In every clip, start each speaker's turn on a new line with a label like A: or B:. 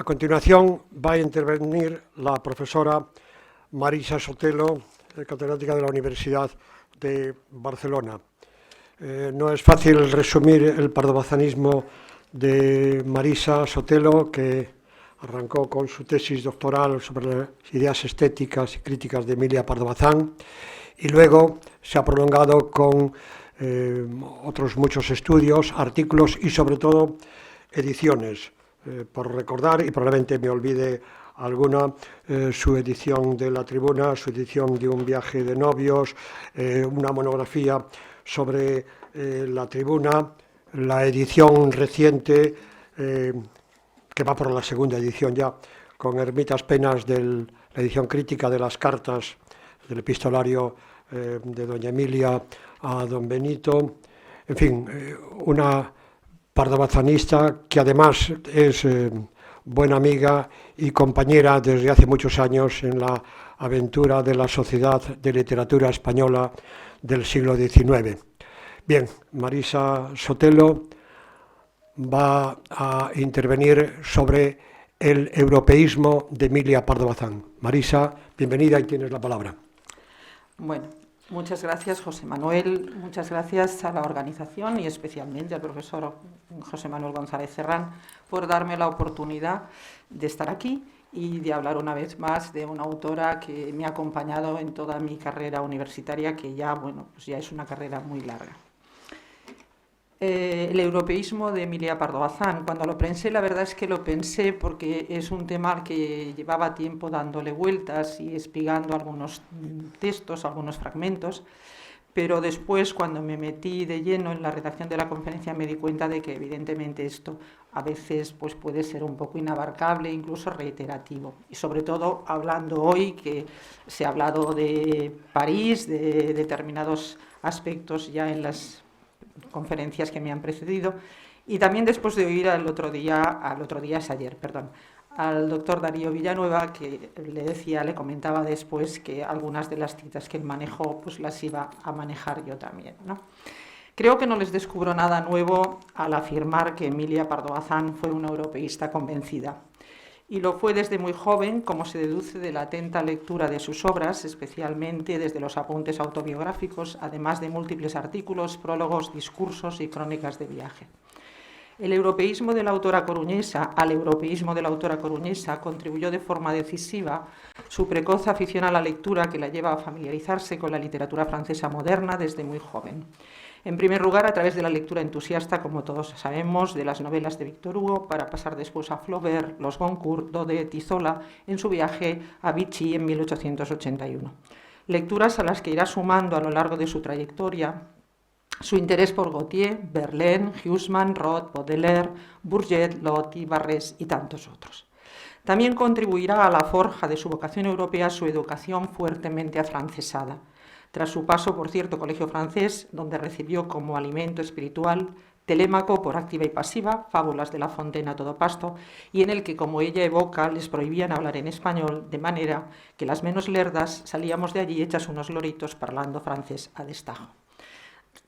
A: A continuación va a intervenir la profesora Marisa Sotelo, catedrática de la Universidad de Barcelona. No es fácil resumir el pardobazanismo de Marisa Sotelo, que arrancó con su tesis doctoral sobre las ideas estéticas y críticas de Emilia Pardo Bazán, y luego se ha prolongado con otros muchos estudios, artículos y sobre todo ediciones. Por recordar, y probablemente me olvide alguna, su edición de La Tribuna, su edición de Un viaje de novios, una monografía sobre La Tribuna, la edición reciente, que va por la segunda edición ya, con Ermitas Penas, de la edición crítica de las cartas del epistolario de doña Emilia a don Benito. En fin, una pardobazanista que además es buena amiga y compañera desde hace muchos años en la aventura de la Sociedad de Literatura Española del siglo XIX. Bien, Marisa Sotelo va a intervenir sobre el europeísmo de Emilia Pardo Bazán. Marisa, bienvenida y tienes la palabra.
B: Bueno, muchas gracias, José Manuel. Muchas gracias a la organización y especialmente al profesor José Manuel González Serrán por darme la oportunidad de estar aquí y de hablar una vez más de una autora que me ha acompañado en toda mi carrera universitaria, que ya, pues ya es una carrera muy larga. El europeísmo de Emilia Pardo Bazán. Cuando lo pensé, la verdad es que lo pensé porque es un tema al que llevaba tiempo dándole vueltas y espigando algunos textos, algunos fragmentos, pero después, cuando me metí de lleno en la redacción de la conferencia, me di cuenta de que evidentemente esto a veces pues, puede ser un poco inabarcable, incluso reiterativo. Y sobre todo hablando hoy, que se ha hablado de París, de determinados aspectos ya en las conferencias que me han precedido, y también después de oír al otro día es ayer, al doctor Darío Villanueva, que le comentaba después que algunas de las citas que él manejó pues las iba a manejar yo también, ¿no? Creo que no les descubro nada nuevo al afirmar que Emilia Pardo Bazán fue una europeísta convencida. Y lo fue desde muy joven, como se deduce de la atenta lectura de sus obras, especialmente desde los apuntes autobiográficos, además de múltiples artículos, prólogos, discursos y crónicas de viaje. Al europeísmo de la autora coruñesa contribuyó de forma decisiva su precoz afición a la lectura, que la lleva a familiarizarse con la literatura francesa moderna desde muy joven. En primer lugar, a través de la lectura entusiasta, como todos sabemos, de las novelas de Víctor Hugo, para pasar después a Flaubert, los Goncourt, Daudet y Zola en su viaje a Vichy en 1881. Lecturas a las que irá sumando a lo largo de su trayectoria su interés por Gautier, Verlaine, Huysmans, Roth, Baudelaire, Bourget, Loti, Barrés y tantos otros. También contribuirá a la forja de su vocación europea su educación fuertemente afrancesada. Tras su paso por cierto colegio francés, donde recibió como alimento espiritual Telémaco por activa y pasiva, fábulas de La Fontaine a todo pasto, y en el que, como ella evoca, les prohibían hablar en español, de manera que las menos lerdas salíamos de allí hechas unos loritos parlando francés a destajo,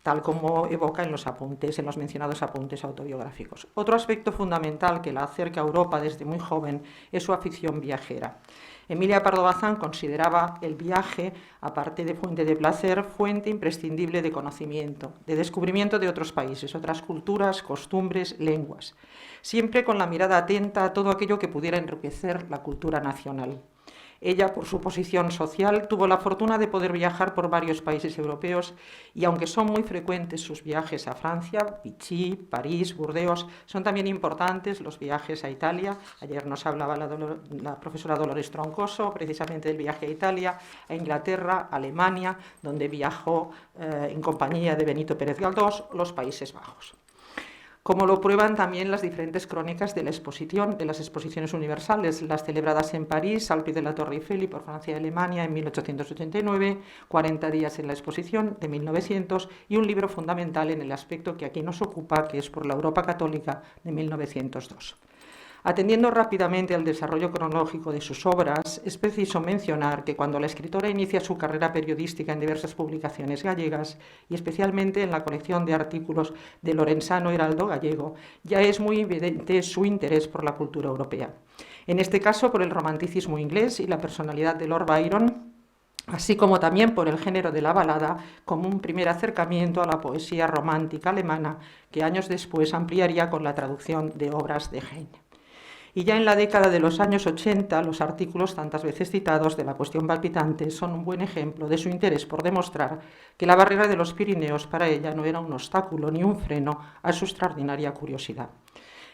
B: tal como evoca en los mencionados apuntes autobiográficos. Otro aspecto fundamental que la acerca a Europa desde muy joven es su afición viajera. Emilia Pardo Bazán consideraba el viaje, aparte de fuente de placer, fuente imprescindible de conocimiento, de descubrimiento de otros países, otras culturas, costumbres, lenguas, siempre con la mirada atenta a todo aquello que pudiera enriquecer la cultura nacional. Ella, por su posición social, tuvo la fortuna de poder viajar por varios países europeos y, aunque son muy frecuentes sus viajes a Francia, Vichy, París, Burdeos, son también importantes los viajes a Italia. Ayer nos hablaba la profesora Dolores Troncoso precisamente del viaje a Italia, a Inglaterra, a Alemania, donde viajó en compañía de Benito Pérez Galdós, los Países Bajos. Como lo prueban también las diferentes crónicas de las exposiciones universales, las celebradas en París, al pie de la Torre Eiffel, y por Francia y Alemania en 1889, 40 días en la exposición de 1900 y un libro fundamental en el aspecto que aquí nos ocupa, que es Por la Europa Católica de 1902. Atendiendo rápidamente al desarrollo cronológico de sus obras, es preciso mencionar que cuando la escritora inicia su carrera periodística en diversas publicaciones gallegas, y especialmente en la colección de artículos de Lorenzano Heraldo Gallego, ya es muy evidente su interés por la cultura europea. En este caso, por el romanticismo inglés y la personalidad de Lord Byron, así como también por el género de la balada como un primer acercamiento a la poesía romántica alemana que años después ampliaría con la traducción de obras de Heine. Y ya en la década de los años 80, los artículos tantas veces citados de La cuestión palpitante son un buen ejemplo de su interés por demostrar que la barrera de los Pirineos para ella no era un obstáculo ni un freno a su extraordinaria curiosidad.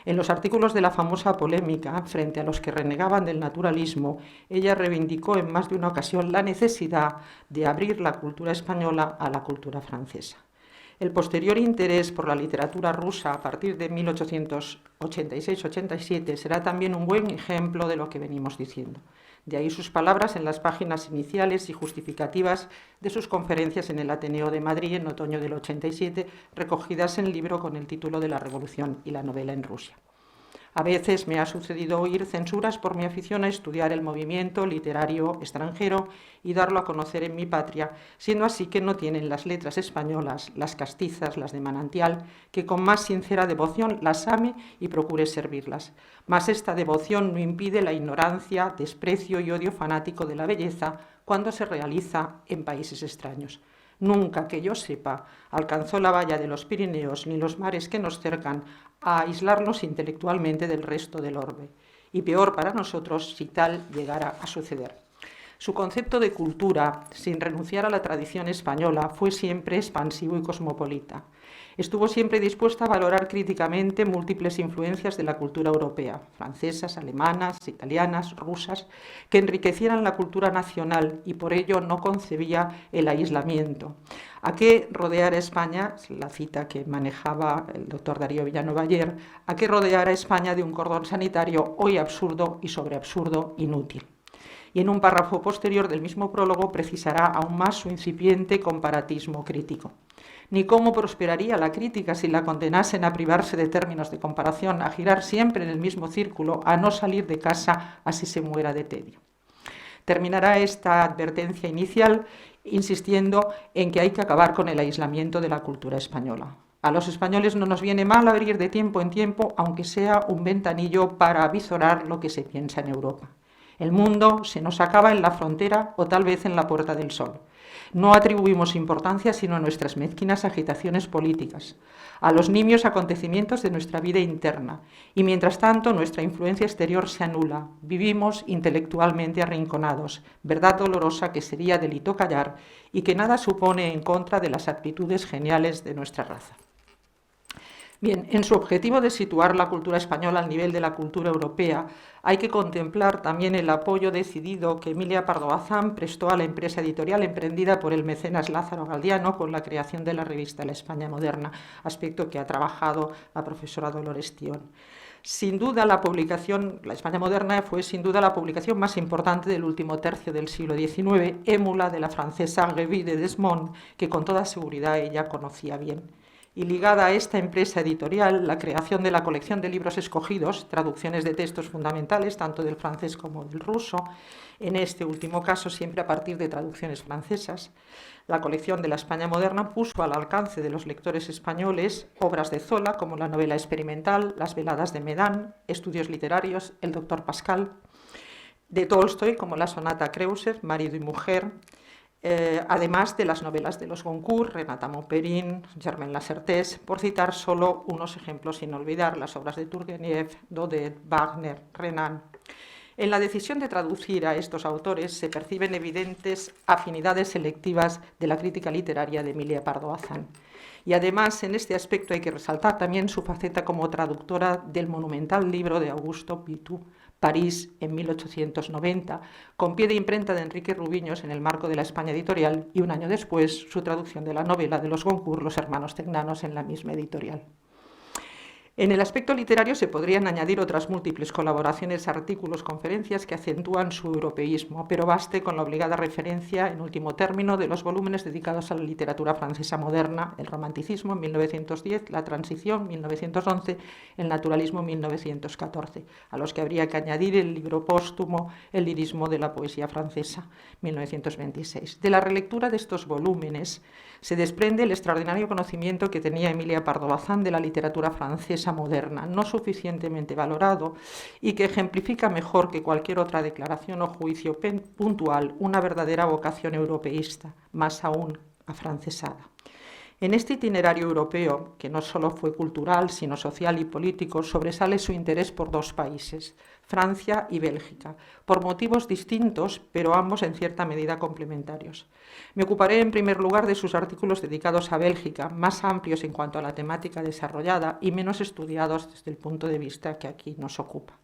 B: En los artículos de la famosa polémica, frente a los que renegaban del naturalismo, ella reivindicó en más de una ocasión la necesidad de abrir la cultura española a la cultura francesa. El posterior interés por la literatura rusa a partir de 1886-87 será también un buen ejemplo de lo que venimos diciendo. De ahí sus palabras en las páginas iniciales y justificativas de sus conferencias en el Ateneo de Madrid en otoño del 87, recogidas en el libro con el título de La Revolución y la novela en Rusia. A veces me ha sucedido oír censuras por mi afición a estudiar el movimiento literario extranjero y darlo a conocer en mi patria, siendo así que no tienen las letras españolas, las castizas, las de manantial, que con más sincera devoción las ame y procure servirlas. Mas esta devoción no impide la ignorancia, desprecio y odio fanático de la belleza cuando se realiza en países extraños. Nunca, que yo sepa, alcanzó la valla de los Pirineos ni los mares que nos cercan a aislarnos intelectualmente del resto del orbe. Y peor para nosotros si tal llegara a suceder. Su concepto de cultura, sin renunciar a la tradición española, fue siempre expansivo y cosmopolita. Estuvo siempre dispuesta a valorar críticamente múltiples influencias de la cultura europea, francesas, alemanas, italianas, rusas, que enriquecieran la cultura nacional y por ello no concebía el aislamiento. ¿A qué rodear a España? La cita que manejaba el doctor Darío Villanueva ayer, ¿a qué rodear a España de un cordón sanitario hoy absurdo y sobre absurdo inútil? Y en un párrafo posterior del mismo prólogo precisará aún más su incipiente comparatismo crítico. Ni cómo prosperaría la crítica si la condenasen a privarse de términos de comparación, a girar siempre en el mismo círculo, a no salir de casa así se muera de tedio. Terminará esta advertencia inicial insistiendo en que hay que acabar con el aislamiento de la cultura española. A los españoles no nos viene mal abrir de tiempo en tiempo, aunque sea un ventanillo para avisorar lo que se piensa en Europa. El mundo se nos acaba en la frontera o tal vez en la Puerta del Sol. No atribuimos importancia sino a nuestras mezquinas agitaciones políticas, a los nimios acontecimientos de nuestra vida interna, y mientras tanto nuestra influencia exterior se anula, vivimos intelectualmente arrinconados, verdad dolorosa que sería delito callar y que nada supone en contra de las actitudes geniales de nuestra raza. Bien, en su objetivo de situar la cultura española al nivel de la cultura europea, hay que contemplar también el apoyo decidido que Emilia Pardo Bazán prestó a la empresa editorial emprendida por el mecenas Lázaro Galdiano con la creación de la revista La España Moderna, aspecto que ha trabajado la profesora Dolores Tión. Sin duda, la publicación, La España Moderna, fue sin duda la publicación más importante del último tercio del siglo XIX, émula de la francesa Revue de Desmonts, que con toda seguridad ella conocía bien. Y ligada a esta empresa editorial, la creación de la colección de libros escogidos, traducciones de textos fundamentales, tanto del francés como del ruso, en este último caso siempre a partir de traducciones francesas. La colección de la España Moderna puso al alcance de los lectores españoles obras de Zola, como la novela experimental, Las veladas de Medán, estudios literarios, El doctor Pascal, de Tolstoy, como la sonata Kreutzer, Marido y mujer, además de las novelas de los Goncourt, Renata Monperin, Germaine Lassertes, por citar solo unos ejemplos sin olvidar las obras de Turgenev, Daudet, Wagner, Renan. En la decisión de traducir a estos autores se perciben evidentes afinidades selectivas de la crítica literaria de Emilia Pardo Bazán. Y además, en este aspecto hay que resaltar también su faceta como traductora del monumental libro de Augusto Pitou, París, en 1890, con pie de imprenta de Enrique Rubiños en el marco de la España Editorial, y un año después su traducción de la novela de los Goncourt, Los hermanos Tegnanos, en la misma editorial. En el aspecto literario se podrían añadir otras múltiples colaboraciones, artículos, conferencias que acentúan su europeísmo, pero baste con la obligada referencia, en último término, de los volúmenes dedicados a la literatura francesa moderna, el romanticismo en 1910, la transición 1911, el naturalismo 1914, a los que habría que añadir el libro póstumo El lirismo de la poesía francesa 1926. De la relectura de estos volúmenes se desprende el extraordinario conocimiento que tenía Emilia Pardo Bazán de la literatura francesa moderna, no suficientemente valorado y que ejemplifica mejor que cualquier otra declaración o juicio puntual una verdadera vocación europeísta, más aún afrancesada. En este itinerario europeo, que no solo fue cultural, sino social y político, sobresale su interés por dos países, Francia y Bélgica, por motivos distintos, pero ambos en cierta medida complementarios. Me ocuparé en primer lugar de sus artículos dedicados a Bélgica, más amplios en cuanto a la temática desarrollada y menos estudiados desde el punto de vista que aquí nos ocupa.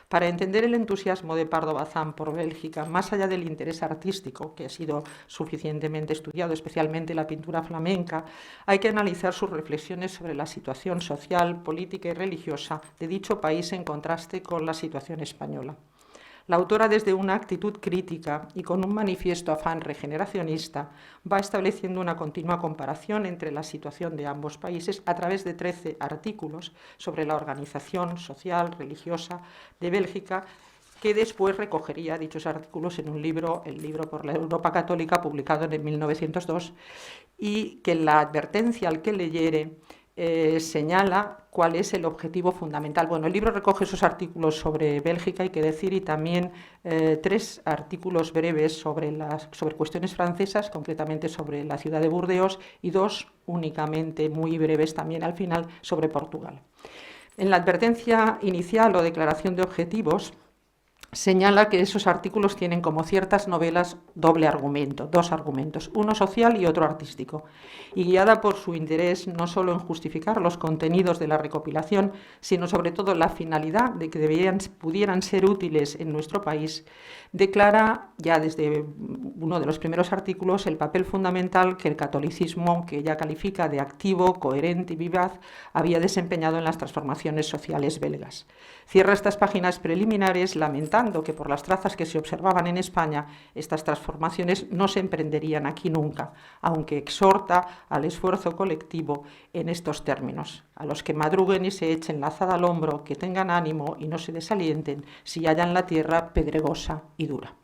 B: Para entender el entusiasmo de Pardo Bazán por Bélgica, más allá del interés artístico, que ha sido suficientemente estudiado, especialmente la pintura flamenca, hay que analizar sus reflexiones sobre la situación social, política y religiosa de dicho país en contraste con la situación española. La autora, desde una actitud crítica y con un manifiesto afán regeneracionista, va estableciendo una continua comparación entre la situación de ambos países a través de 13 artículos sobre la organización social, religiosa de Bélgica, que después recogería dichos artículos en un libro, el libro por la Europa Católica, publicado en 1902, y que la advertencia al que leyere señala cuál es el objetivo fundamental. Bueno, el libro recoge esos artículos sobre Bélgica, hay que decir, y también 3 artículos breves sobre cuestiones francesas, concretamente sobre la ciudad de Burdeos, y 2 únicamente muy breves también al final sobre Portugal. En la advertencia inicial o declaración de objetivos, señala que esos artículos tienen, como ciertas novelas, doble argumento, 2 argumentos, uno social y otro artístico, y guiada por su interés no solo en justificar los contenidos de la recopilación, sino sobre todo la finalidad de que pudieran ser útiles en nuestro país, declara ya desde uno de los primeros artículos el papel fundamental que el catolicismo, que ella califica de activo, coherente y vivaz, había desempeñado en las transformaciones sociales belgas. Cierra estas páginas preliminares lamentando que por las trazas que se observaban en España, estas transformaciones no se emprenderían aquí nunca, aunque exhorta al esfuerzo colectivo en estos términos. A los que madruguen y se echen la azada al hombro, que tengan ánimo y no se desalienten si hallan la tierra pedregosa y dura.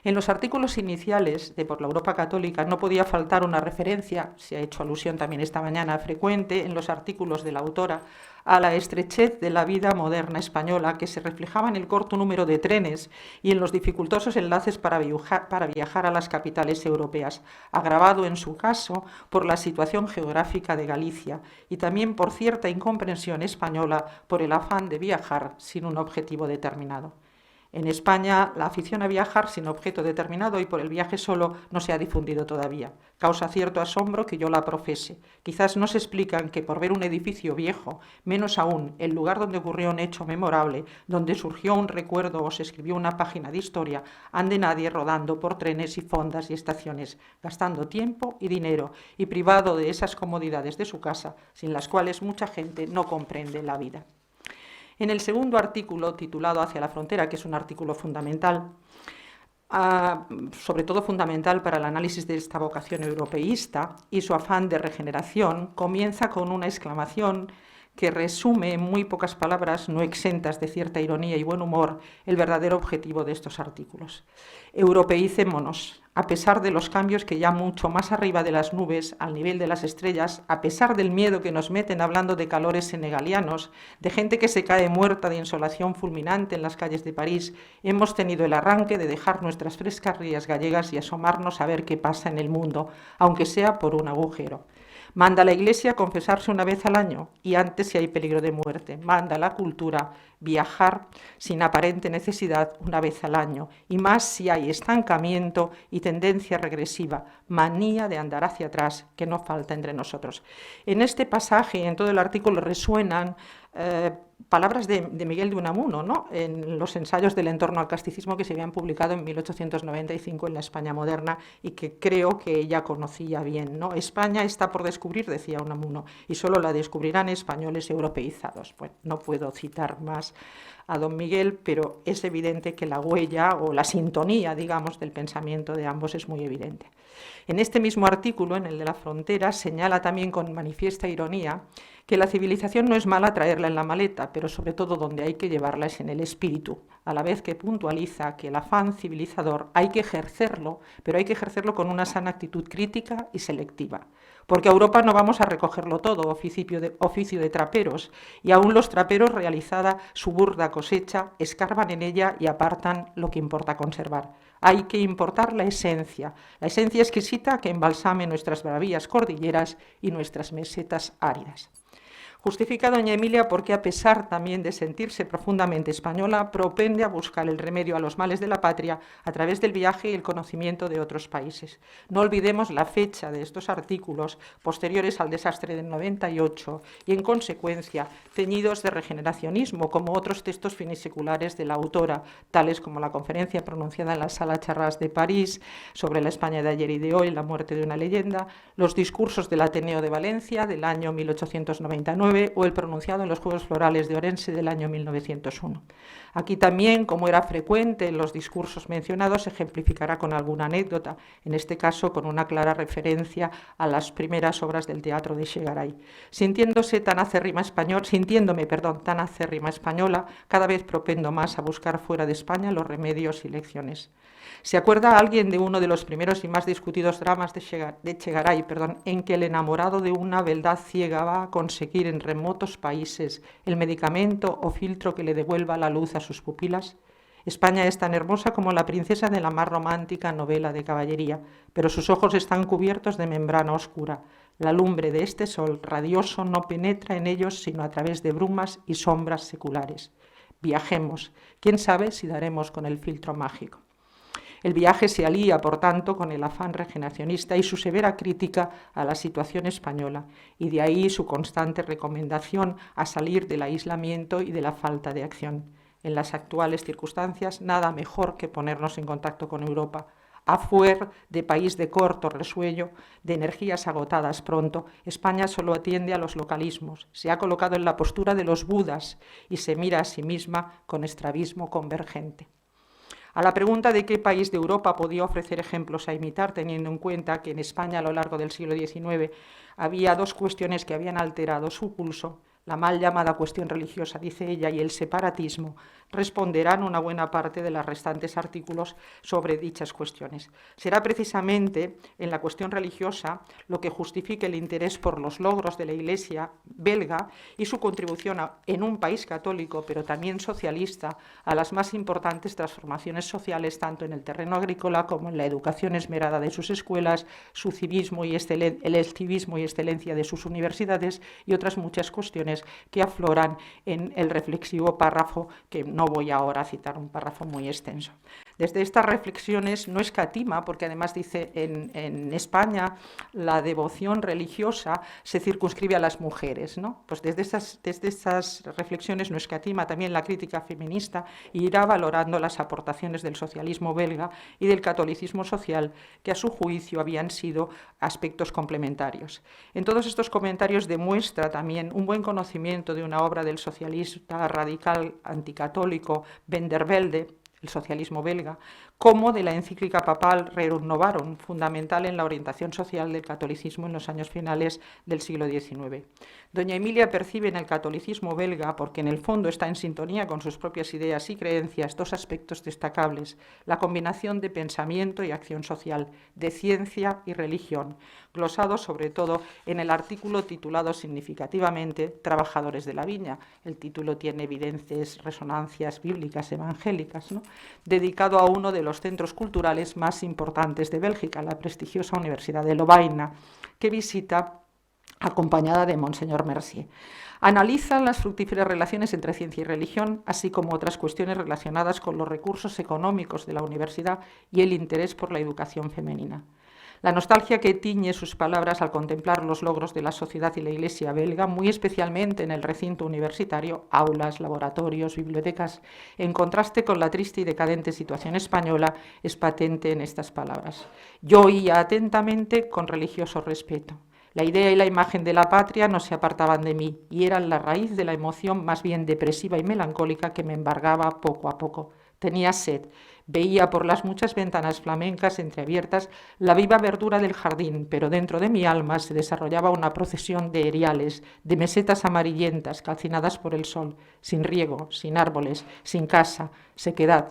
B: En los artículos iniciales de Por la Europa Católica no podía faltar una referencia, se ha hecho alusión también esta mañana frecuente en los artículos de la autora, a la estrechez de la vida moderna española que se reflejaba en el corto número de trenes y en los dificultosos enlaces para viajar a las capitales europeas, agravado en su caso por la situación geográfica de Galicia y también por cierta incomprensión española por el afán de viajar sin un objetivo determinado. En España, la afición a viajar sin objeto determinado y por el viaje solo no se ha difundido todavía. Causa cierto asombro que yo la profese. Quizás no se explican que por ver un edificio viejo, menos aún el lugar donde ocurrió un hecho memorable, donde surgió un recuerdo o se escribió una página de historia, ande nadie rodando por trenes y fondas y estaciones, gastando tiempo y dinero y privado de esas comodidades de su casa, sin las cuales mucha gente no comprende la vida. En el segundo artículo, titulado Hacia la frontera, que es un artículo fundamental, sobre todo fundamental para el análisis de esta vocación europeísta y su afán de regeneración, comienza con una exclamación que resume en muy pocas palabras, no exentas de cierta ironía y buen humor, el verdadero objetivo de estos artículos. Europeícémonos, a pesar de los cambios que ya mucho más arriba de las nubes, al nivel de las estrellas, a pesar del miedo que nos meten hablando de calores senegalianos, de gente que se cae muerta de insolación fulminante en las calles de París, hemos tenido el arranque de dejar nuestras frescas rías gallegas y asomarnos a ver qué pasa en el mundo, aunque sea por un agujero. Manda la Iglesia confesarse una vez al año y antes si hay peligro de muerte. Manda la cultura viajar sin aparente necesidad una vez al año y más si hay estancamiento y tendencia regresiva, manía de andar hacia atrás que no falta entre nosotros. En este pasaje y en todo el artículo resuenan palabras de Miguel de Unamuno, ¿no?, en los ensayos del entorno al casticismo que se habían publicado en 1895 en la España moderna y que creo que ella conocía bien, ¿no? España está por descubrir, decía Unamuno, y solo la descubrirán españoles europeizados. Bueno, no puedo citar más a don Miguel, pero es evidente que la huella o la sintonía, digamos, del pensamiento de ambos es muy evidente. En este mismo artículo, en el de la frontera, señala también con manifiesta ironía que la civilización no es mala traerla en la maleta, pero sobre todo donde hay que llevarla es en el espíritu, a la vez que puntualiza que el afán civilizador hay que ejercerlo, pero hay que ejercerlo con una sana actitud crítica y selectiva. Porque a Europa no vamos a recogerlo todo, oficio de traperos, y aún los traperos, realizada su burda cosecha, escarban en ella y apartan lo que importa conservar. Hay que importar la esencia exquisita que embalsame nuestras bravías cordilleras y nuestras mesetas áridas. Justifica doña Emilia porque, a pesar también de sentirse profundamente española, propende a buscar el remedio a los males de la patria a través del viaje y el conocimiento de otros países. No olvidemos la fecha de estos artículos, posteriores al desastre del 98, y en consecuencia ceñidos de regeneracionismo, como otros textos finiseculares de la autora, tales como la conferencia pronunciada en la Sala Charras de París sobre la España de ayer y de hoy, la muerte de una leyenda, los discursos del Ateneo de Valencia del año 1899, o el pronunciado en los Juegos Florales de Orense del año 1901. Aquí también, como era frecuente en los discursos mencionados, se ejemplificará con alguna anécdota, en este caso con una clara referencia a las primeras obras del teatro de Chegaray. Sintiéndome tan acérrima española, cada vez propendo más a buscar fuera de España los remedios y lecciones. ¿Se acuerda alguien de uno de los primeros y más discutidos dramas de Chegaray, en que el enamorado de una beldad ciega va a conseguir en remotos países el medicamento o filtro que le devuelva la luz a sus pupilas? España es tan hermosa como la princesa de la más romántica novela de caballería, pero sus ojos están cubiertos de membrana oscura. La lumbre de este sol radioso no penetra en ellos sino a través de brumas y sombras seculares. Viajemos. ¿Quién sabe si daremos con el filtro mágico? El viaje se alía, por tanto, con el afán regeneracionista y su severa crítica a la situación española, y de ahí su constante recomendación a salir del aislamiento y de la falta de acción. En las actuales circunstancias, nada mejor que ponernos en contacto con Europa. A fuer de país de corto resuello, de energías agotadas pronto, España solo atiende a los localismos, se ha colocado en la postura de los budas y se mira a sí misma con estrabismo convergente. A la pregunta de qué país de Europa podía ofrecer ejemplos a imitar, teniendo en cuenta que en España a lo largo del siglo XIX había dos cuestiones que habían alterado su pulso, la mal llamada cuestión religiosa, dice ella, y el separatismo, responderán una buena parte de los restantes artículos sobre dichas cuestiones. Será precisamente en la cuestión religiosa lo que justifique el interés por los logros de la Iglesia belga y su contribución en un país católico, pero también socialista, a las más importantes transformaciones sociales, tanto en el terreno agrícola como en la educación esmerada de sus escuelas, su civismo y el civismo y excelencia de sus universidades y otras muchas cuestiones que afloran en el reflexivo párrafo, que no voy ahora a citar, un párrafo muy extenso. Desde estas reflexiones no escatima, porque además dice en España la devoción religiosa se circunscribe a las mujeres, ¿no? Pues desde estas reflexiones no escatima también la crítica feminista y irá valorando las aportaciones del socialismo belga y del catolicismo social, que a su juicio habían sido aspectos complementarios. En todos estos comentarios demuestra también un buen conocimiento de una obra del socialista radical anticatólico Van der Velde, el socialismo belga, como de la encíclica papal Rerum Novarum, fundamental en la orientación social del catolicismo en los años finales del siglo XIX. Doña Emilia percibe en el catolicismo belga, porque en el fondo está en sintonía con sus propias ideas y creencias, dos aspectos destacables: la combinación de pensamiento y acción social, de ciencia y religión, glosado sobre todo en el artículo titulado significativamente Trabajadores de la Viña. El título tiene evidentes resonancias bíblicas evangélicas, ¿no?, dedicado a uno de los centros culturales más importantes de Bélgica, la prestigiosa Universidad de Lovaina, que visita acompañada de Monseñor Mercier. Analiza las fructíferas relaciones entre ciencia y religión, así como otras cuestiones relacionadas con los recursos económicos de la universidad y el interés por la educación femenina. La nostalgia que tiñe sus palabras al contemplar los logros de la sociedad y la Iglesia belga, muy especialmente en el recinto universitario, aulas, laboratorios, bibliotecas, en contraste con la triste y decadente situación española, es patente en estas palabras. Yo oía atentamente con religioso respeto. La idea y la imagen de la patria no se apartaban de mí y eran la raíz de la emoción más bien depresiva y melancólica que me embargaba poco a poco. Tenía sed. Veía por las muchas ventanas flamencas entreabiertas la viva verdura del jardín, pero dentro de mi alma se desarrollaba una procesión de eriales, de mesetas amarillentas calcinadas por el sol, sin riego, sin árboles, sin casa, sequedad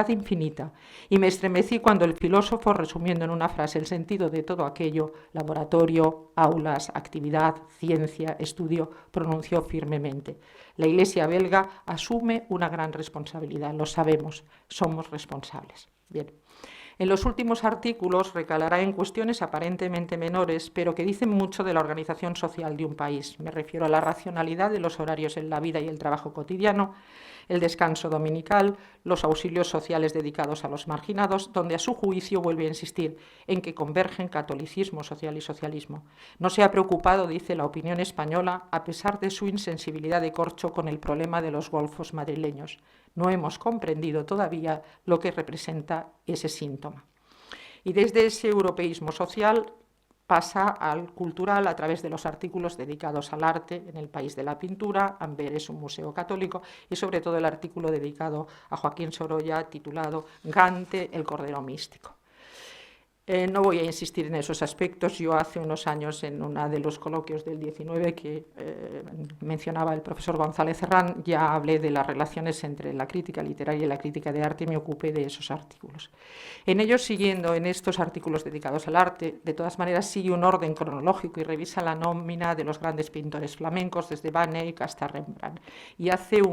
B: infinita. Y me estremecí cuando el filósofo, resumiendo en una frase el sentido de todo aquello, laboratorio, aulas, actividad, ciencia, estudio, pronunció firmemente: la Iglesia belga asume una gran responsabilidad, lo sabemos, somos responsables. Bien. En los últimos artículos recalará en cuestiones aparentemente menores, pero que dicen mucho de la organización social de un país. Me refiero a la racionalidad de los horarios en la vida y el trabajo cotidiano, el descanso dominical, los auxilios sociales dedicados a los marginados, donde a su juicio vuelve a insistir en que convergen catolicismo social y socialismo. No se ha preocupado, dice, la opinión española, a pesar de su insensibilidad de corcho con el problema de los golfos madrileños. No hemos comprendido todavía lo que representa ese síntoma. Y desde ese europeísmo social pasa al cultural a través de los artículos dedicados al arte en el país de la pintura. Amberes, un museo católico, y sobre todo el artículo dedicado a Joaquín Sorolla titulado Gante, el Cordero Místico. No voy a insistir en esos aspectos. Yo hace unos años, en uno de los coloquios del 19 que mencionaba el profesor González Herrán, ya hablé de las relaciones entre la crítica literaria y la crítica de arte y me ocupé de esos artículos. En ellos, siguiendo en estos artículos dedicados al arte, de todas maneras sigue un orden cronológico y revisa la nómina de los grandes pintores flamencos, desde Van Eyck hasta Rembrandt, y hace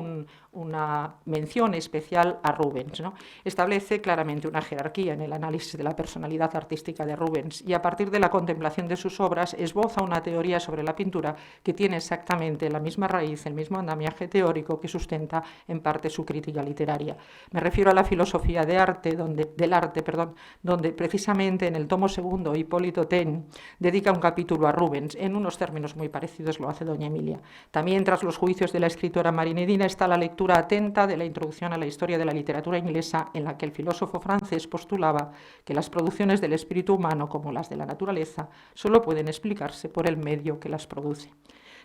B: una mención especial a Rubens, ¿no? Establece claramente una jerarquía en el análisis de la personalidad artística de Rubens y a partir de la contemplación de sus obras esboza una teoría sobre la pintura que tiene exactamente la misma raíz, el mismo andamiaje teórico que sustenta en parte su crítica literaria. Me refiero a la filosofía del arte, donde precisamente en el tomo segundo Hipólito Ten dedica un capítulo a Rubens. En unos términos muy parecidos lo hace doña Emilia. También, tras los juicios de la escritora Marinedina, está la lectura atenta de la introducción a la historia de la literatura inglesa, en la que el filósofo francés postulaba que las producciones del espíritu humano, como las de la naturaleza, solo pueden explicarse por el medio que las produce.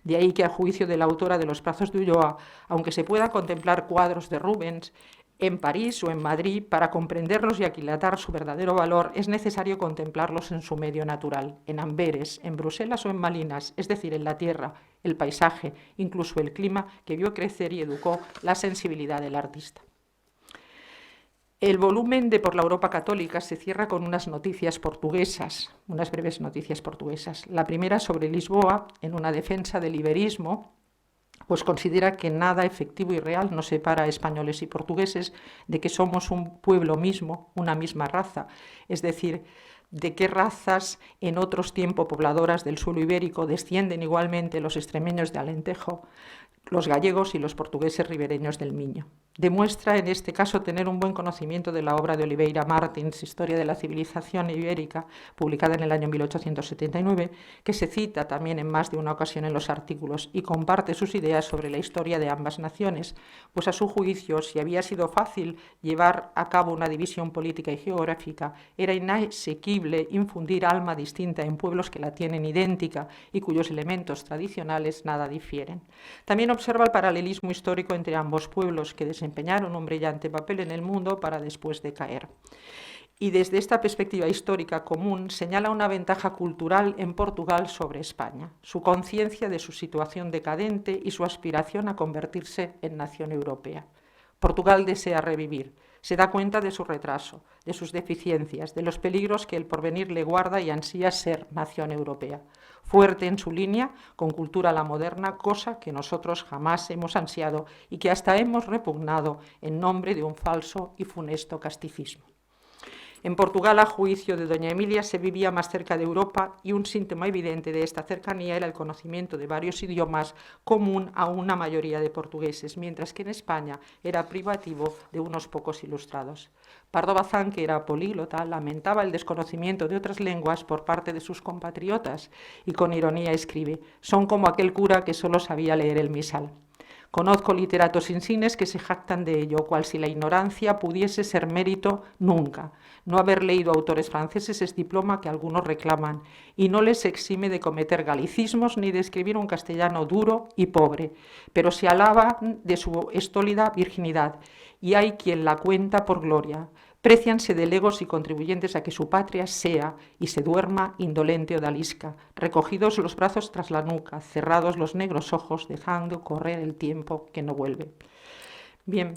B: De ahí que, a juicio de la autora de Los brazos de Ulloa, aunque se pueda contemplar cuadros de Rubens en París o en Madrid, para comprenderlos y aquilatar su verdadero valor es necesario contemplarlos en su medio natural, en Amberes, en Bruselas o en Malinas, es decir, en la tierra, el paisaje, incluso el clima que vio crecer y educó la sensibilidad del artista. El volumen de Por la Europa Católica se cierra con unas noticias portuguesas, unas breves noticias portuguesas. La primera sobre Lisboa, en una defensa del iberismo, pues considera que nada efectivo y real nos separa a españoles y portugueses, de que somos un pueblo mismo, una misma raza, es decir, de qué razas en otros tiempos pobladoras del suelo ibérico descienden igualmente los extremeños de Alentejo, los gallegos y los portugueses ribereños del Miño. Demuestra en este caso tener un buen conocimiento de la obra de Oliveira Martins, Historia de la civilización ibérica, publicada en el año 1879, que se cita también en más de una ocasión en los artículos, y comparte sus ideas sobre la historia de ambas naciones, pues a su juicio, si había sido fácil llevar a cabo una división política y geográfica, era inasequible infundir alma distinta en pueblos que la tienen idéntica y cuyos elementos tradicionales nada difieren. También observa el paralelismo histórico entre ambos pueblos, que desempeñaron un brillante papel en el mundo para después decaer. Y desde esta perspectiva histórica común señala una ventaja cultural en Portugal sobre España, su conciencia de su situación decadente y su aspiración a convertirse en nación europea. Portugal desea revivir, se da cuenta de su retraso, de sus deficiencias, de los peligros que el porvenir le guarda y ansía ser nación europea. Fuerte en su línea, con cultura a la moderna, cosa que nosotros jamás hemos ansiado y que hasta hemos repugnado en nombre de un falso y funesto casticismo. En Portugal, a juicio de doña Emilia, se vivía más cerca de Europa y un síntoma evidente de esta cercanía era el conocimiento de varios idiomas común a una mayoría de portugueses, mientras que en España era privativo de unos pocos ilustrados. Pardo Bazán, que era políglota, lamentaba el desconocimiento de otras lenguas por parte de sus compatriotas y con ironía escribe: «Son como aquel cura que solo sabía leer el misal». Conozco literatos insignes que se jactan de ello, cual si la ignorancia pudiese ser mérito nunca. No haber leído autores franceses es diploma que algunos reclaman, y no les exime de cometer galicismos ni de escribir un castellano duro y pobre, pero se alaban de su estólida virginidad, y hay quien la cuenta por gloria. Précianse de legos y contribuyentes a que su patria sea y se duerma indolente odalisca, recogidos los brazos tras la nuca, cerrados los negros ojos, dejando correr el tiempo que no vuelve. Bien,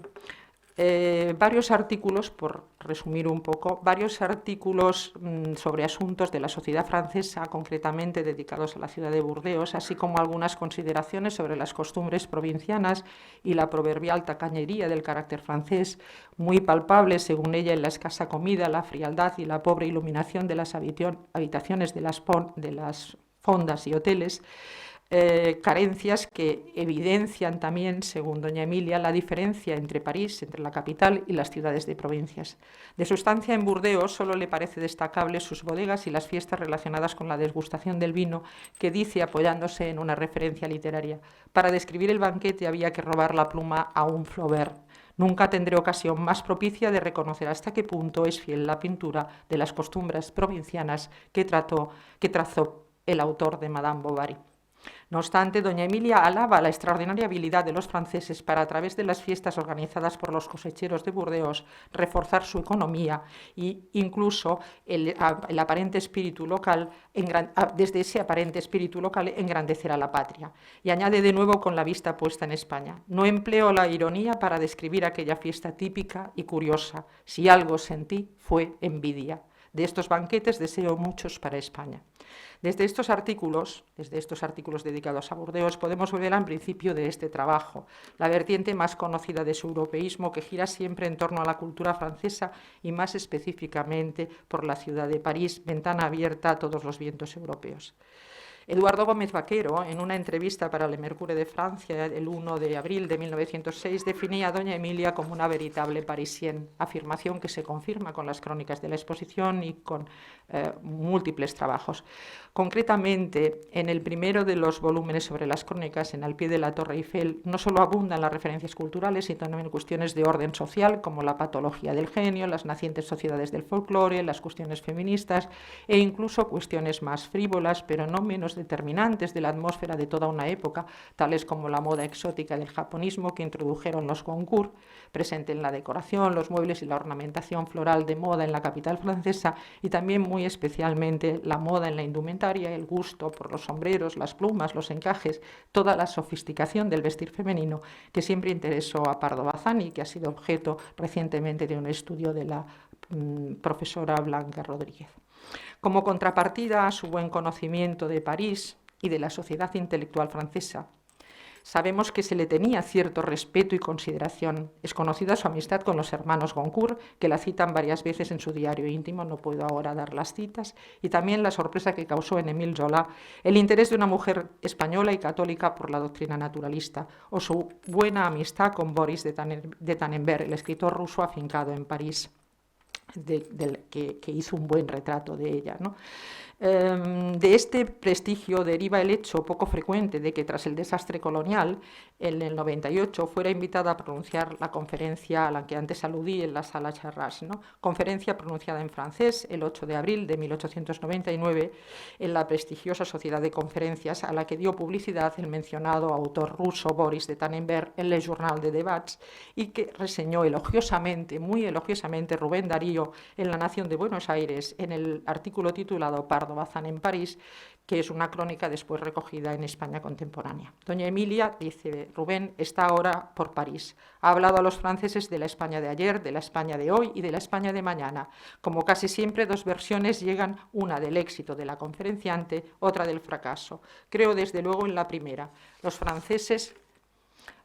B: varios artículos, por resumir un poco, varios artículos sobre asuntos de la sociedad francesa, concretamente dedicados a la ciudad de Burdeos, así como algunas consideraciones sobre las costumbres provincianas y la proverbial tacañería del carácter francés, muy palpable, según ella, en la escasa comida, la frialdad y la pobre iluminación de las habitaciones de las fondas y hoteles. Carencias que evidencian también, según doña Emilia, la diferencia entre París, entre la capital y las ciudades de provincias. De su estancia en Burdeos solo le parece destacable sus bodegas y las fiestas relacionadas con la degustación del vino, que dice apoyándose en una referencia literaria: «Para describir el banquete había que robar la pluma a un Flaubert. Nunca tendré ocasión más propicia de reconocer hasta qué punto es fiel la pintura de las costumbres provincianas que trazó el autor de Madame Bovary». No obstante, doña Emilia alaba la extraordinaria habilidad de los franceses para, a través de las fiestas organizadas por los cosecheros de Burdeos, reforzar su economía e incluso el aparente espíritu local, desde ese aparente espíritu local, engrandecer a la patria. Y añade de nuevo con la vista puesta en España: «No empleo la ironía para describir aquella fiesta típica y curiosa. Si algo sentí fue envidia. De estos banquetes deseo muchos para España». Desde estos artículos dedicados a Burdeos, podemos ver al principio de este trabajo, la vertiente más conocida de su europeísmo, que gira siempre en torno a la cultura francesa y más específicamente por la ciudad de París, ventana abierta a todos los vientos europeos. Eduardo Gómez Vaquero, en una entrevista para Le Mercure de Francia el 1 de abril de 1906, definía a doña Emilia como una veritable parisienne, afirmación que se confirma con las crónicas de la exposición y con múltiples trabajos. Concretamente, en el primero de los volúmenes sobre las crónicas, en Al pie de la Torre Eiffel, no solo abundan las referencias culturales, sino también cuestiones de orden social, como la patología del genio, las nacientes sociedades del folclore, las cuestiones feministas e incluso cuestiones más frívolas, pero no menos determinantes de la atmósfera de toda una época, tales como la moda exótica del japonismo que introdujeron los Goncourt, presente en la decoración, los muebles y la ornamentación floral de moda en la capital francesa, y también muy especialmente la moda en la indumentaria, el gusto por los sombreros, las plumas, los encajes, toda la sofisticación del vestir femenino que siempre interesó a Pardo Bazán y que ha sido objeto recientemente de un estudio de la profesora Blanca Rodríguez. Como contrapartida a su buen conocimiento de París y de la sociedad intelectual francesa, sabemos que se le tenía cierto respeto y consideración. Es conocida su amistad con los hermanos Goncourt, que la citan varias veces en su diario íntimo, no puedo ahora dar las citas, y también la sorpresa que causó en Émile Zola el interés de una mujer española y católica por la doctrina naturalista, o su buena amistad con Boris de Tannenberg, el escritor ruso afincado en París, que hizo un buen retrato de ella, ¿no? De este prestigio deriva el hecho poco frecuente de que tras el desastre colonial, en el 98, fuera invitada a pronunciar la conferencia a la que antes aludí en la sala Charras, ¿no? Conferencia pronunciada en francés el 8 de abril de 1899 en la prestigiosa Sociedad de Conferencias a la que dio publicidad el mencionado autor ruso Boris de Tannenberg en Le Journal de Debats y que reseñó elogiosamente, muy elogiosamente, Rubén Darío en La Nación de Buenos Aires en el artículo titulado Pardo Bazán en París, que es una crónica después recogida en España contemporánea. Doña Emilia, dice Rubén, está ahora por París. Ha hablado a los franceses de la España de ayer, de la España de hoy y de la España de mañana. Como casi siempre, dos versiones llegan, una del éxito de la conferenciante, otra del fracaso. Creo desde luego en la primera. Los franceses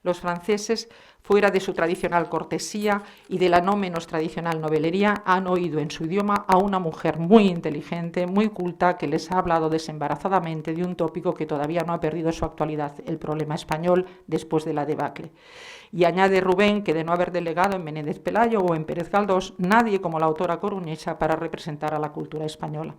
B: Los franceses, fuera de su tradicional cortesía y de la no menos tradicional novelería, han oído en su idioma a una mujer muy inteligente, muy culta, que les ha hablado desembarazadamente de un tópico que todavía no ha perdido su actualidad, el problema español después de la debacle. Y añade Rubén que de no haber delegado en Menéndez Pelayo o en Pérez Galdós, nadie como la autora coruñesa para representar a la cultura española.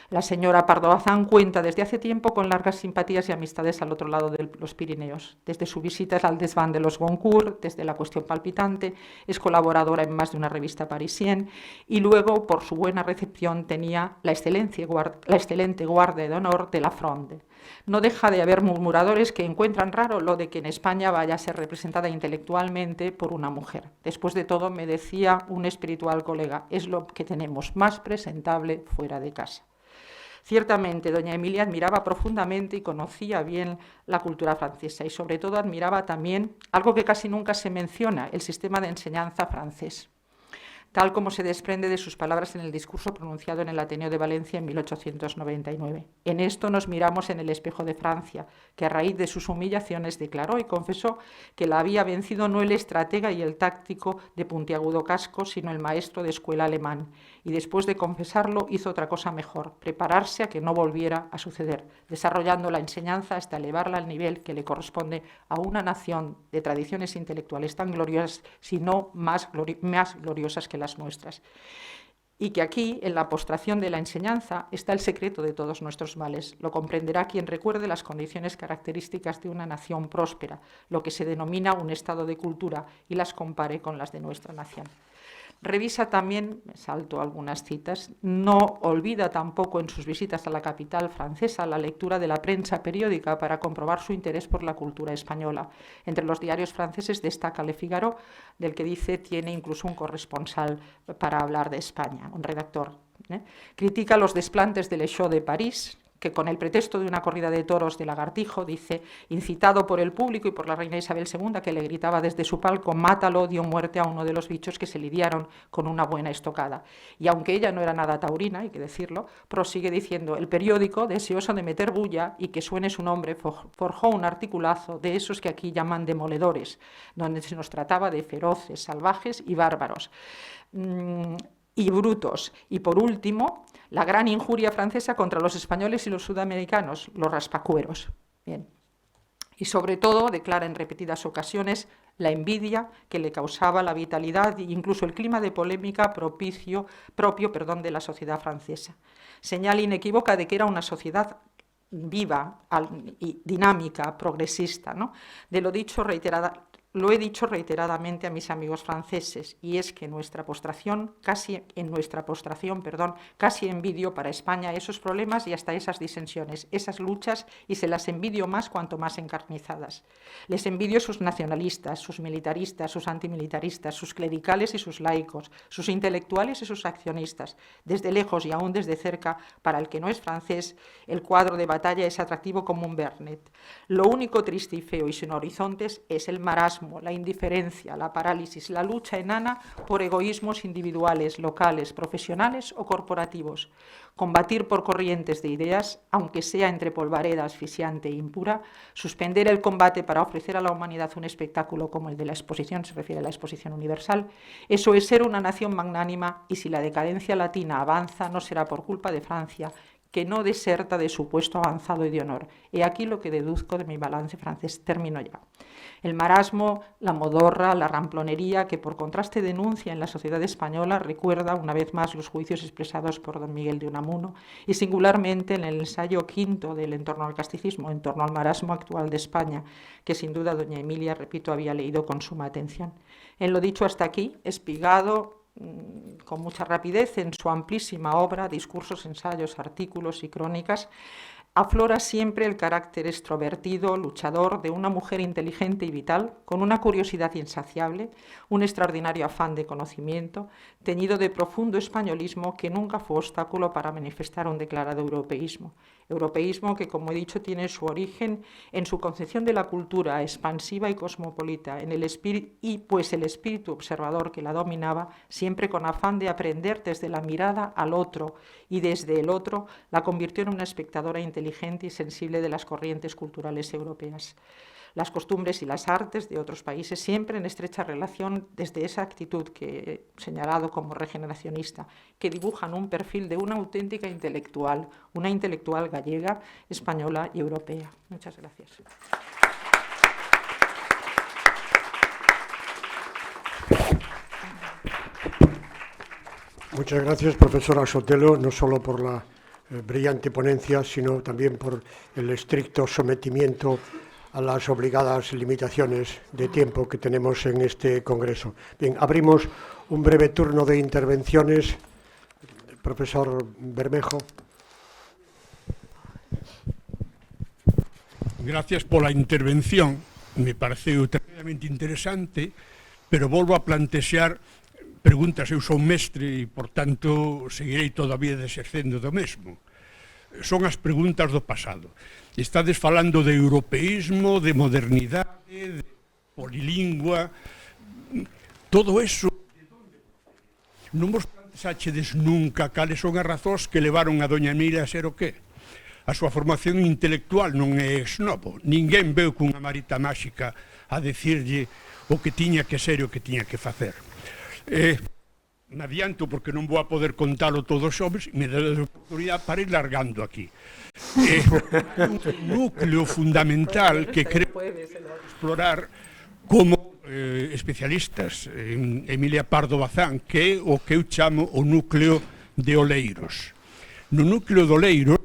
B: La señora Pardo Bazán cuenta desde hace tiempo con largas simpatías y amistades al otro lado de los Pirineos. Desde su visita al desván de los Goncourt, desde La cuestión palpitante, es colaboradora en más de una revista parisien y luego, por su buena recepción, tenía la excelente guardia de honor de la Fronde. No deja de haber murmuradores que encuentran raro lo de que en España vaya a ser representada intelectualmente por una mujer. Después de todo, me decía un espiritual colega, es lo que tenemos más presentable fuera de casa. Ciertamente, doña Emilia admiraba profundamente y conocía bien la cultura francesa y sobre todo admiraba también algo que casi nunca se menciona, el sistema de enseñanza francés, tal como se desprende de sus palabras en el discurso pronunciado en el Ateneo de Valencia en 1899. En esto nos miramos en el espejo de Francia, que a raíz de sus humillaciones declaró y confesó que la había vencido no el estratega y el táctico de puntiagudo casco, sino el maestro de escuela alemán. Y después de confesarlo hizo otra cosa mejor, prepararse a que no volviera a suceder, desarrollando la enseñanza hasta elevarla al nivel que le corresponde a una nación de tradiciones intelectuales tan gloriosas, si no más gloriosas que las nuestras. Y que aquí, en la postración de la enseñanza, está el secreto de todos nuestros males. Lo comprenderá quien recuerde las condiciones características de una nación próspera, lo que se denomina un estado de cultura, y las compare con las de nuestra nación. Revisa también, me salto algunas citas, no olvida tampoco en sus visitas a la capital francesa la lectura de la prensa periódica para comprobar su interés por la cultura española. Entre los diarios franceses destaca Le Figaro, del que dice tiene incluso un corresponsal para hablar de España, un redactor. Critica los desplantes del Show de París, que con el pretexto de una corrida de toros de Lagartijo, dice, incitado por el público y por la reina Isabel II, que le gritaba desde su palco, mátalo, dio muerte a uno de los bichos que se lidiaron con una buena estocada. Y aunque ella no era nada taurina, hay que decirlo, prosigue diciendo, el periódico, deseoso de meter bulla y que suene su nombre, forjó un articulazo de esos que aquí llaman demoledores, donde se nos trataba de feroces, salvajes y bárbaros. Y brutos. Y por último, la gran injuria francesa contra los españoles y los sudamericanos, los raspacueros. Bien. Y sobre todo, declara en repetidas ocasiones, la envidia que le causaba la vitalidad e incluso el clima de polémica propio de la sociedad francesa. Señal inequívoca de que era una sociedad viva y dinámica, progresista, ¿no? Lo he dicho reiteradamente a mis amigos franceses, y es que en nuestra postración casi envidio para España esos problemas y hasta esas disensiones, esas luchas, y se las envidio más cuanto más encarnizadas. Les envidio sus nacionalistas, sus militaristas, sus antimilitaristas, sus clericales y sus laicos, sus intelectuales y sus accionistas. Desde lejos y aún desde cerca, para el que no es francés, el cuadro de batalla es atractivo como un Vernet. Lo único triste y feo y sin horizontes es el marasmo, la indiferencia, la parálisis, la lucha enana por egoísmos individuales, locales, profesionales o corporativos. Combatir por corrientes de ideas, aunque sea entre polvareda asfixiante e impura, suspender el combate para ofrecer a la humanidad un espectáculo como el de la exposición, se refiere a la exposición universal, eso es ser una nación magnánima, y si la decadencia latina avanza no será por culpa de Francia, que no deserta de su puesto avanzado y de honor. He aquí lo que deduzco de mi balance francés. Termino ya. El marasmo, la modorra, la ramplonería, que por contraste denuncia en la sociedad española, recuerda una vez más los juicios expresados por don Miguel de Unamuno y singularmente en el ensayo quinto del En torno al casticismo, en torno al marasmo actual de España, que sin duda doña Emilia, repito, había leído con suma atención. En lo dicho hasta aquí, Espigado, con mucha rapidez en su amplísima obra, discursos, ensayos, artículos y crónicas, aflora siempre el carácter extrovertido, luchador de una mujer inteligente y vital, con una curiosidad insaciable, un extraordinario afán de conocimiento, teñido de profundo españolismo que nunca fue obstáculo para manifestar un declarado europeísmo. Europeísmo que, como he dicho, tiene su origen en su concepción de la cultura expansiva y cosmopolita, en el espíritu observador que la dominaba, siempre con afán de aprender desde la mirada al otro, y desde el otro la convirtió en una espectadora inteligente inteligente y sensible de las corrientes culturales europeas. Las costumbres y las artes de otros países siempre en estrecha relación desde esa actitud que he señalado como regeneracionista, que dibujan un perfil de una auténtica intelectual, una intelectual gallega, española y europea. Muchas gracias.
A: Muchas gracias, profesora Sotelo, no solo por la brillante ponencia, sino también por el estricto sometimiento a las obligadas limitaciones de tiempo que tenemos en este congreso. Bien, abrimos un breve turno de intervenciones. Profesor Bermejo.
C: Gracias por la intervención, me pareceu tremendamente interesante, pero volvo a plantear preguntas. Eu son mestre e, por tanto, seguirei todavía exercendo do mesmo. Son as preguntas do pasado. Estades falando de europeísmo, de modernidade, de polilingua, todo eso. Non vos planteaxedes nunca cales son as razóns que levaron a doña Emilia a ser o qué? A súa formación intelectual non é ex novo. Ninguén veu cunha marita máxica a decirlle o que tiña que ser e o que tiña que facer. Me adianto porque non vou a poder contalo todos os xoves e me dá a oportunidade para ir largando aquí. Un núcleo fundamental que creo explorar como especialistas en Emilia Pardo Bazán, que é o que eu chamo o núcleo de Oleiros. No núcleo de Oleiros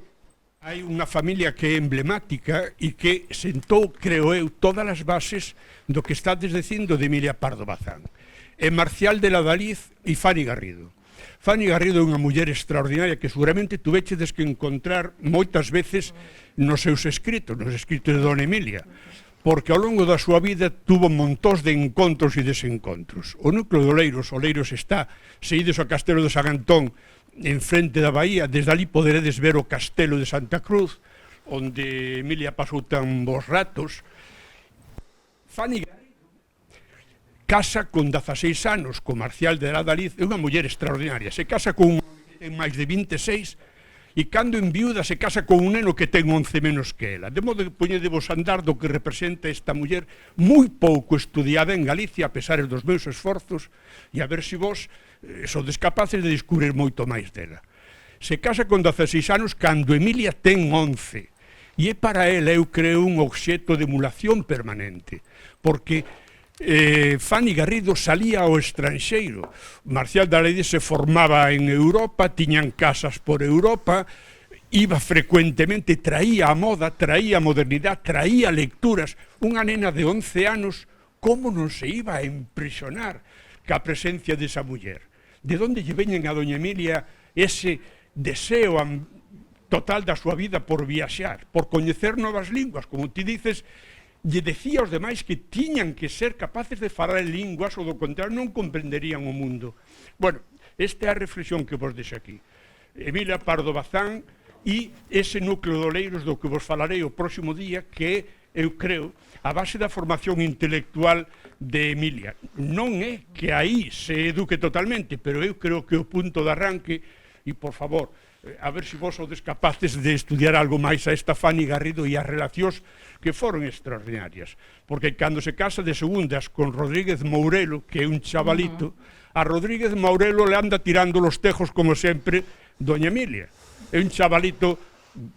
C: hai unha familia que é emblemática e que sentou, creo eu, todas as bases do que estades dicindo de Emilia Pardo Bazán. É Marcial de la Daliz e Fanny Garrido. Fanny Garrido é unha muller extraordinaria que seguramente tuvechedes que encontrar moitas veces nos seus escritos de Dona Emilia, porque ao longo da súa vida tuvo montóns de encontros e desencontros. O núcleo de Oleiros está, se ides ao Castelo de San Antón, en frente da Bahía, desde ali poderedes ver o Castelo de Santa Cruz, onde Emilia pasou tan bons ratos. Fanny Garrido casa con 16 anos con Marcial de la Daliz, é unha muller extraordinaria. Se casa con un que ten máis de 26 e cando enviuda se casa con un neno que ten 11 menos que ela. De modo que poñedevos andar do que representa esta muller moi pouco estudiada en Galicia, a pesar dos meus esforzos, e a ver se vos sodes capaces de descubrir moito máis dela. Se casa con 16 anos cando Emilia ten 11, e é para ela, eu creo, un obxecto de emulación permanente, porque Fanny Garrido salía ao estranxeiro. Marcial de Daliz se formaba en Europa, tiñan casas por Europa, iba frecuentemente, traía a moda, traía a modernidade, traía lecturas. Unha nena de 11 anos, como non se iba a impresionar ca presencia desa muller? De onde lle veñen a doña Emilia ese deseo total da súa vida por viaxar, por coñecer novas linguas, como ti dices? Lle decía aos demais que tiñan que ser capaces de falar en linguas ou do contrario non comprenderían o mundo. Bueno, esta é a reflexión que vos deixo aquí. Emilia Pardo Bazán e ese núcleo de Oleiros do que vos falarei o próximo día, que eu creo a base da formación intelectual de Emilia. Non é que aí se eduque totalmente, pero eu creo que o punto de arranque, e por favor, a ver se vos sodes capaces de estudiar algo máis a esta Fanny Garrido e as relacións que foron extraordinarias, porque cando se casa de segundas con Rodríguez Mourelo, que é un chavalito, a Rodríguez Mourelo le anda tirando los tejos como sempre doña Emilia. É un chavalito,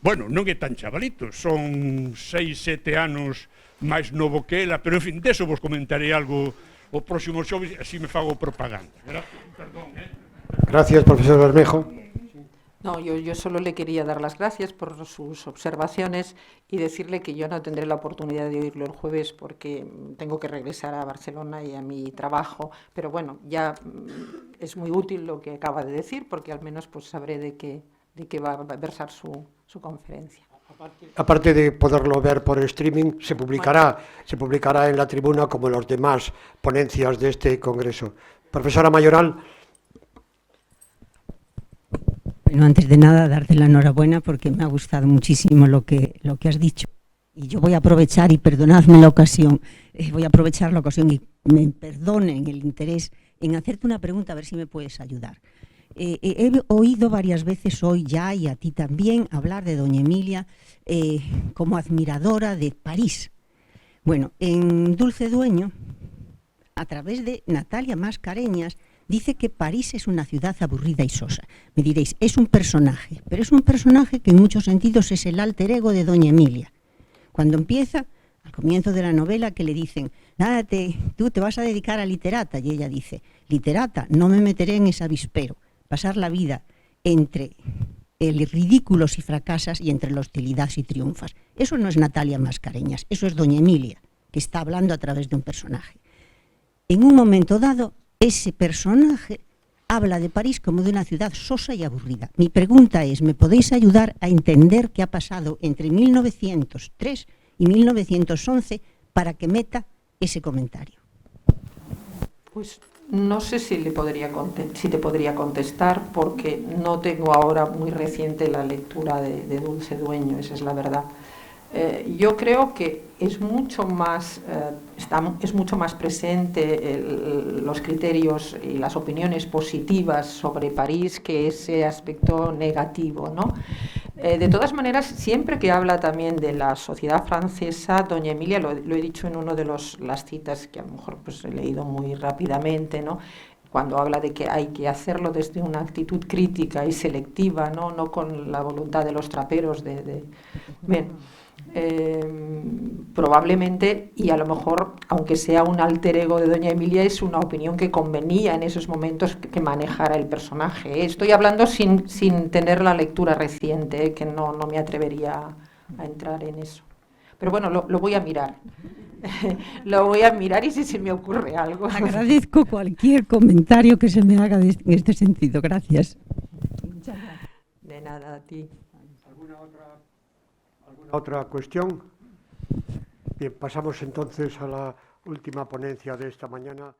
C: bueno, non é tan chavalito, son 6, 7 anos máis novo que ela, pero en fin, deso vos comentarei algo o próximo xoves, así me fago propaganda. Gracias, perdón,
A: Gracias, profesor Bermejo.
B: No, yo solo le quería dar las gracias por sus observaciones y decirle que yo no tendré la oportunidad de oírlo el jueves porque tengo que regresar a Barcelona y a mi trabajo, pero bueno, ya es muy útil lo que acaba de decir porque al menos pues sabré de qué va a versar su conferencia.
A: Aparte de poderlo ver por streaming, se publicará en la tribuna como los demás ponencias de este congreso. Profesora Mayoral.
D: Bueno, antes de nada, darte la enhorabuena porque me ha gustado muchísimo lo que has dicho. Y yo voy a aprovechar, y perdonadme la ocasión, voy a aprovechar la ocasión y me perdonen el interés en hacerte una pregunta, a ver si me puedes ayudar. He oído varias veces hoy ya, y a ti también, hablar de doña Emilia como admiradora de París. Bueno, en Dulce Dueño, a través de Natalia Mascareñas, dice que París es una ciudad aburrida y sosa. Me diréis, es un personaje, pero es un personaje que en muchos sentidos es el alter ego de doña Emilia. Cuando empieza, al comienzo de la novela, que le dicen, nada, tú te vas a dedicar a literata, y ella dice, literata, no me meteré en ese avispero, pasar la vida entre el ridículo si fracasas y entre la hostilidad si triunfas. Eso no es Natalia Mascareñas, eso es doña Emilia, que está hablando a través de un personaje. En un momento dado, ese personaje habla de París como de una ciudad sosa y aburrida. Mi pregunta es, ¿me podéis ayudar a entender qué ha pasado entre 1903 y 1911 para que meta ese comentario?
B: Pues no sé si te podría contestar, porque no tengo ahora muy reciente la lectura de Dulce Dueño, esa es la verdad. Yo creo que es mucho más presente los criterios y las opiniones positivas sobre París que ese aspecto negativo, ¿no? De todas maneras, siempre que habla también de la sociedad francesa, doña Emilia, lo he dicho en una de las citas que a lo mejor pues, he leído muy rápidamente, ¿no? Cuando habla de que hay que hacerlo desde una actitud crítica y selectiva, no con la voluntad de los traperos Bien, probablemente, y a lo mejor, aunque sea un alter ego de doña Emilia, es una opinión que convenía en esos momentos que manejara el personaje. Estoy hablando sin tener la lectura reciente, que no me atrevería a entrar en eso. Pero bueno, lo voy a mirar. Lo voy a mirar y si se me ocurre algo.
D: Agradezco cualquier comentario que se me haga en este sentido. Gracias.
B: De nada, a ti.
A: ¿Alguna otra cuestión? Bien, pasamos entonces a la última ponencia de esta mañana.